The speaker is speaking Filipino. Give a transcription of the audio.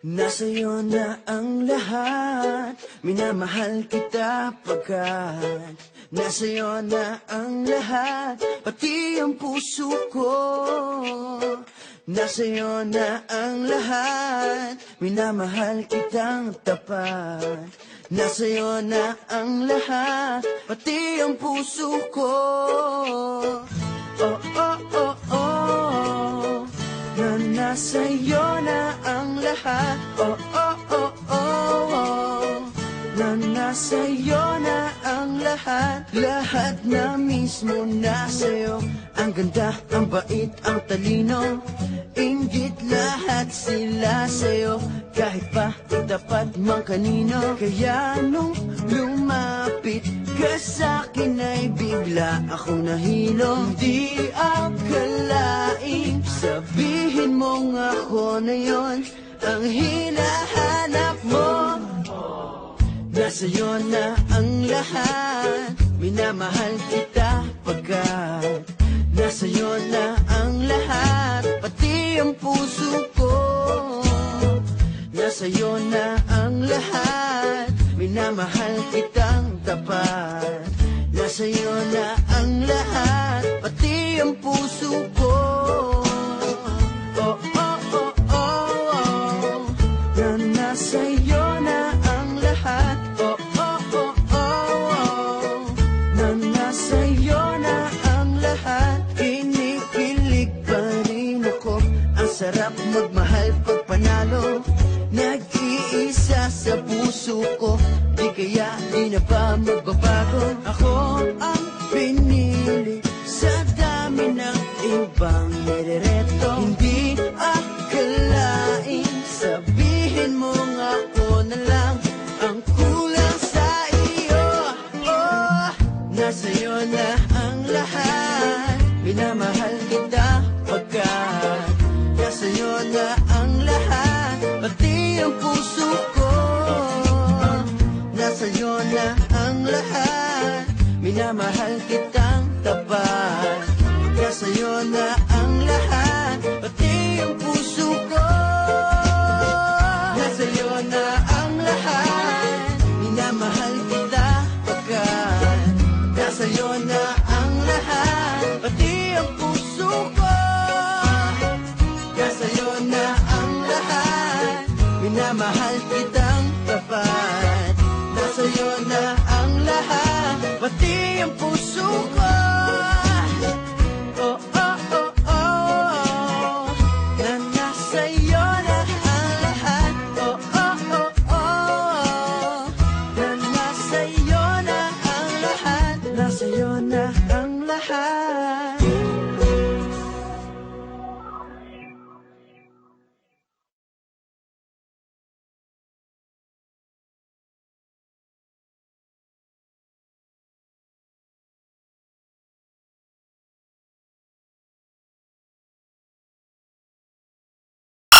Nasa'yo na ang lahat, minamahal kita pagkat nasa'yo na ang lahat, pati ang puso ko. Nasa'yo na ang lahat, minamahal kitang tapat. Nasa'yo na ang lahat, pati ang puso ko. Oh, oh, oh, oh, na nasa'yo na ang lahat. Oh, oh, oh, oh, oh, na nasa'yo na ang lahat. Lahat na mismo nasa'yo. Ang ganda, ang bait, ang talino, inggit lahat sila sa'yo. Kahit pa itapat mang kanino. Kaya nung lumapit ka sa'kin ay bigla akong nahilo. Hindi akalaing sabihin mong ako na yon ang hinahanap mo. Nasa'yo na ang lahat, minamahal kita pagkat nasa'yo na ang lahat, pati ang puso ko. Nasa'yo na ang lahat, minamahal kitang tapat. Nasa'yo na ang lahat, pati ang puso ko. Oh, oh, oh, oh, oh, na nasa'yo na ang lahat. Oh, oh, oh, oh, oh, na nasa'yo na ang lahat. Kinikilig pa rin ako, ang sarap magmahal pag panalo. Nag-iisa sa puso ko, di kaya di na ba magbabago? Ako ang pinili sa dami ng ibang nirereto. Hindi akalaing sabihin mo nga ako na lang ang kulang sa iyo. Oh, nasa'yo na ang lahat, minamahal kita pagkat nasa'yo na ang lahat, pati ang puso ko. Nasa'yo na ang lahat, minamahal kitang tapat. Nasa'yo na ang lahat, pati ang puso ko.